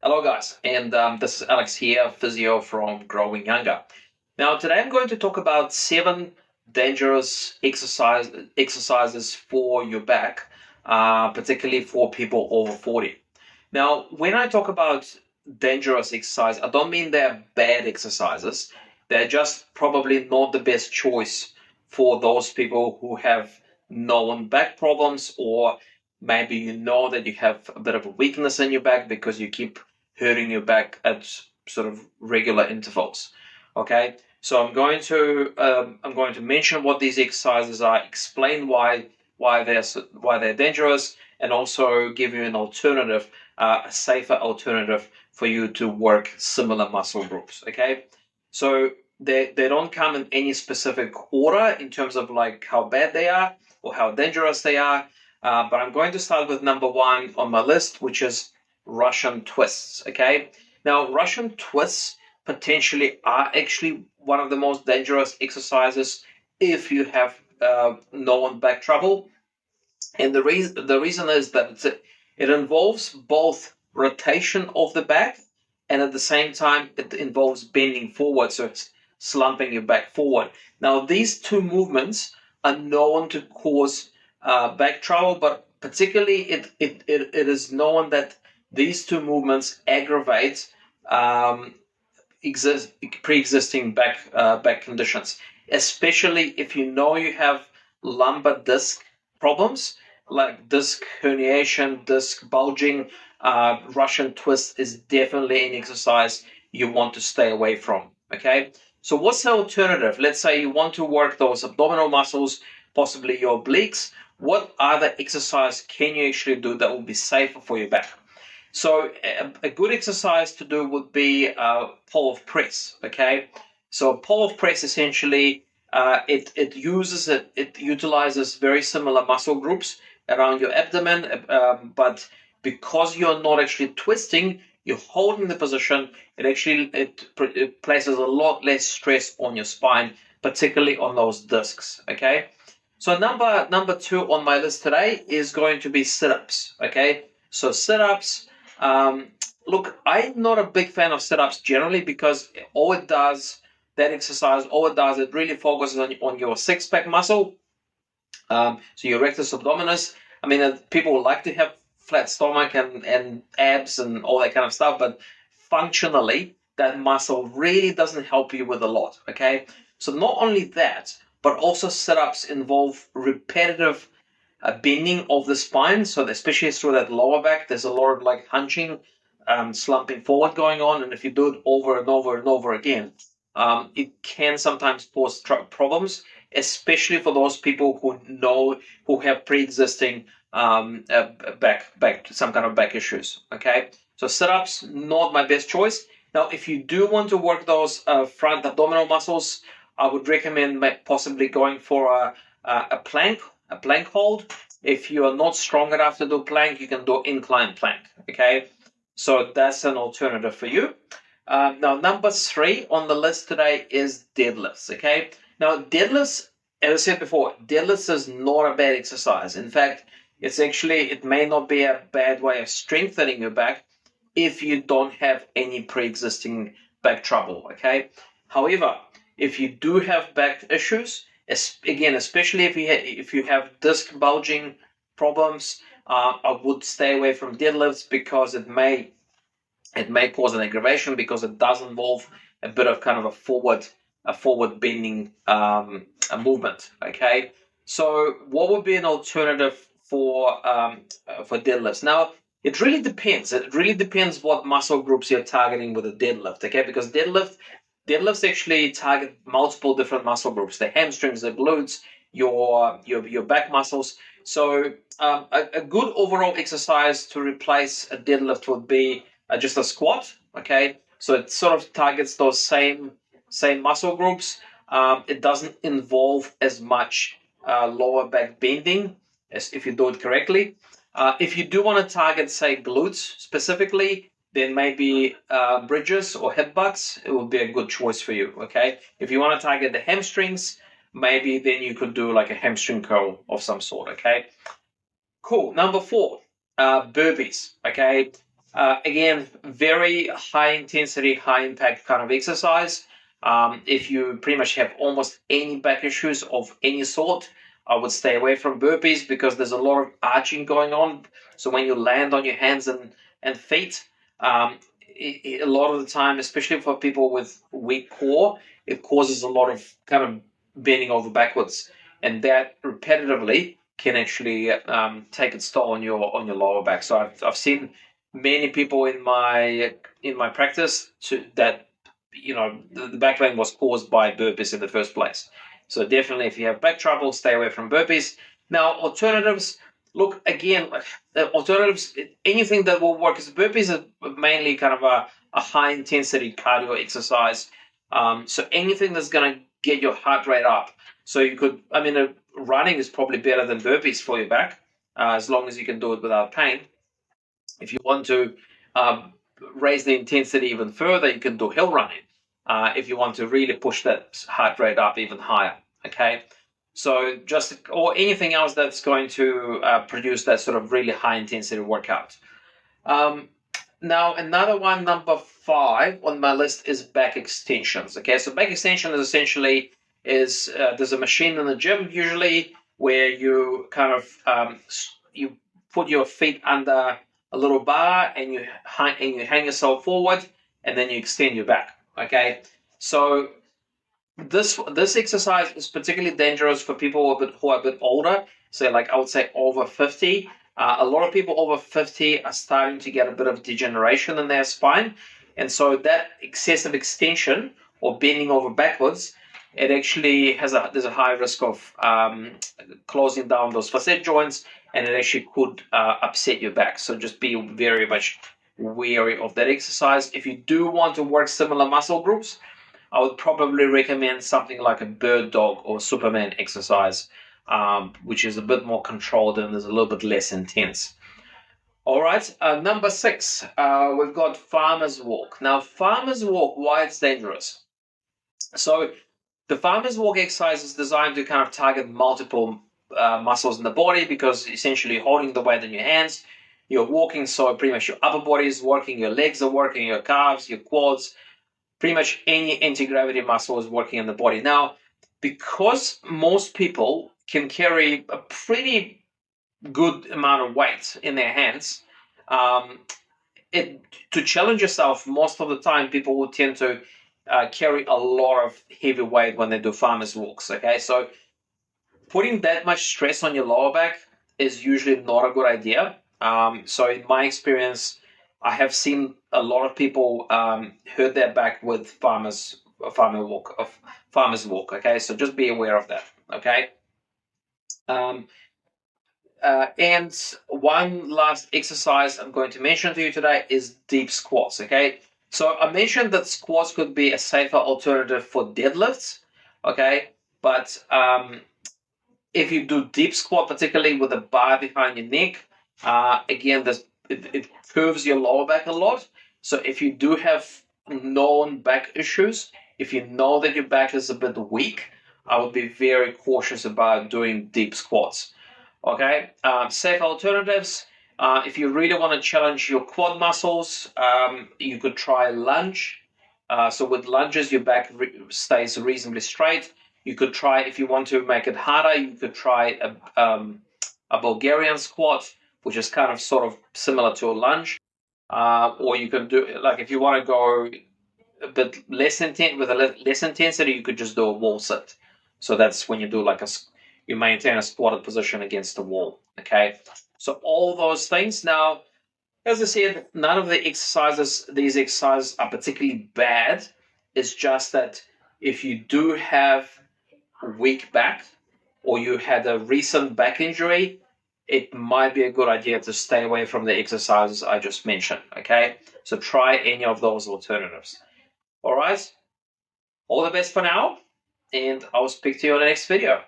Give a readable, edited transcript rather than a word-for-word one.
Hello guys, and this is Alex here, physio from Growing Younger. Now today I'm going to talk about 7 dangerous exercises for your back, particularly for people over 40. Now when I talk about dangerous exercise, I don't mean they're bad exercises. They're just probably not the best choice for those people who have known back problems, or maybe you know that you have a bit of a weakness in your back because you keep hurting your back at sort of regular intervals. Okay, so I'm going to mention what these exercises are, explain why they're dangerous, and also give you an alternative, a safer alternative for you to work similar muscle groups. Okay, so they don't come in any specific order in terms of like how bad they are or how dangerous they are. But I'm going to start with number 1 on my list, which is Russian twists. Okay, now Russian twists potentially are actually one of the most dangerous exercises if you have known back trouble, and the reason is that it involves both rotation of the back, and at the same time it involves bending forward, so it's slumping your back forward. Now these two movements are known to cause back trouble, but particularly it is known that these two movements aggravate um, pre-existing back conditions, especially if you know you have lumbar disc problems like disc herniation, disc bulging. Russian twist is definitely an exercise you want to stay away from. Okay, so what's the alternative? Let's say you want to work those abdominal muscles, possibly your obliques. What other exercise can you actually do that will be safer for your back? So a good exercise to do would be pull of press. Okay, so pull of press essentially it utilizes very similar muscle groups around your abdomen, but because you're not actually twisting, you're holding the position. It places a lot less stress on your spine, particularly on those discs. Okay, so number 2 on my list today is going to be sit-ups. Okay, so sit-ups. Um, Look, I'm not a big fan of sit-ups generally because that exercise, it really focuses on your six-pack muscle, so your rectus abdominis. I mean, people like to have flat stomach and abs and all that kind of stuff, but functionally, that muscle really doesn't help you with a lot. Okay, so not only that, but also sit-ups involve repetitive bending of the spine. So especially through that lower back, there's a lot of like hunching, slumping forward going on, and if you do it over and over and over again, it can sometimes cause problems, especially for those people who have pre-existing back some kind of back issues. Okay, so sit-ups not my best choice. Now, if you do want to work those front abdominal muscles, I would recommend possibly going for a plank hold. If you are not strong enough to do plank, you can do incline plank. Okay, so that's an alternative for you. Now, number 3 on the list today is deadlifts. Okay, now deadlifts, as I said before, deadlifts is not a bad exercise. In fact, it may not be a bad way of strengthening your back if you don't have any pre-existing back trouble. Okay, however, if you do have back issues, again, especially if you have disc bulging problems, I would stay away from deadlifts because it may cause an aggravation because it does involve a bit of kind of a forward bending a movement. Okay, so what would be an alternative for deadlifts? Now it really depends. It really depends what muscle groups you're targeting with a deadlift. Okay, because deadlifts actually target multiple different muscle groups: the hamstrings, the glutes, your back muscles. So a good overall exercise to replace a deadlift would be just a squat. Okay, so it sort of targets those same muscle groups. It doesn't involve as much lower back bending as if you do it correctly. If you do want to target, say, glutes specifically, then maybe bridges or hip bucks, it would be a good choice for you. Okay, if you want to target the hamstrings, maybe then you could do like a hamstring curl of some sort. Okay, cool. Number 4, burpees. Okay, Again, very high intensity, high impact kind of exercise. If you pretty much have almost any back issues of any sort, I would stay away from burpees because there's a lot of arching going on. So when you land on your hands and feet, a lot of the time, especially for people with weak core, it causes a lot of kind of bending over backwards, and that repetitively can actually take its toll on your lower back. So I've seen many people in my practice that the back pain was caused by burpees in the first place. So definitely, if you have back trouble, stay away from burpees. Now, alternatives. Look again, alternatives. Anything that will work. As burpees are mainly kind of a high intensity cardio exercise. So anything that's going to get your heart rate up. So you could. I mean, running is probably better than burpees for your back, as long as you can do it without pain. If you want to um, raise the intensity even further, you can do hill running. If you want to really push that heart rate up even higher, okay? So just or anything else that's going to produce that sort of really high intensity workout. Um, Now another one, number 5 on my list is back extensions. Okay, so back extension is essentially there's a machine in the gym usually where you kind of you put your feet under a little bar and you hang yourself forward and then you extend your back. Okay, so this exercise is particularly dangerous for people who are a bit older. So, like I would say, over 50. A lot of people over 50 are starting to get a bit of degeneration in their spine, and so that excessive extension or bending over backwards, it actually there's a high risk of closing down those facet joints, and it actually could upset your back. So just be very much wary of that exercise. If you do want to work similar muscle groups, I would probably recommend something like a bird dog or Superman exercise, which is a bit more controlled and is a little bit less intense. All right, number 6, we've got farmer's walk. Now, farmer's walk, why it's dangerous? So, the farmer's walk exercise is designed to kind of target multiple muscles in the body because essentially holding the weight in your hands, you're walking, so pretty much your upper body is working, your legs are working, your calves, your quads, pretty much any anti-gravity muscle is working in the body. Now, because most people can carry a pretty good amount of weight in their hands, um, to challenge yourself, most of the time people will tend to carry a lot of heavy weight when they do farmers walks. Okay, so putting that much stress on your lower back is usually not a good idea. So in my experience, I have seen a lot of people hurt their back with farmers walk. Okay, so just be aware of that. Okay. Um, and one last exercise I'm going to mention to you today is deep squats. Okay, so I mentioned that squats could be a safer alternative for deadlifts. Okay, but if you do deep squat, particularly with a bar behind your neck, again, it curves your lower back a lot. So if you do have known back issues, if you know that your back is a bit weak, I would be very cautious about doing deep squats. Okay, safe alternatives. If you really want to challenge your quad muscles, you could try lunge. So with lunges, your back stays reasonably straight. You could try, if you want to make it harder, you could try a Bulgarian squat, which is kind of sort of similar to a lunge. Or you can do, like, if you want to go a bit less intense with a less intensity, you could just do a wall sit. So that's when you do like you maintain a squatted position against the wall. Okay. So all those things. Now, as I said, none of these exercises are particularly bad. It's just that if you do have weak back or you had a recent back injury, it might be a good idea to stay away from the exercises I just mentioned. Okay. So try any of those alternatives. All right. All the best for now, and I'll speak to you on the next video.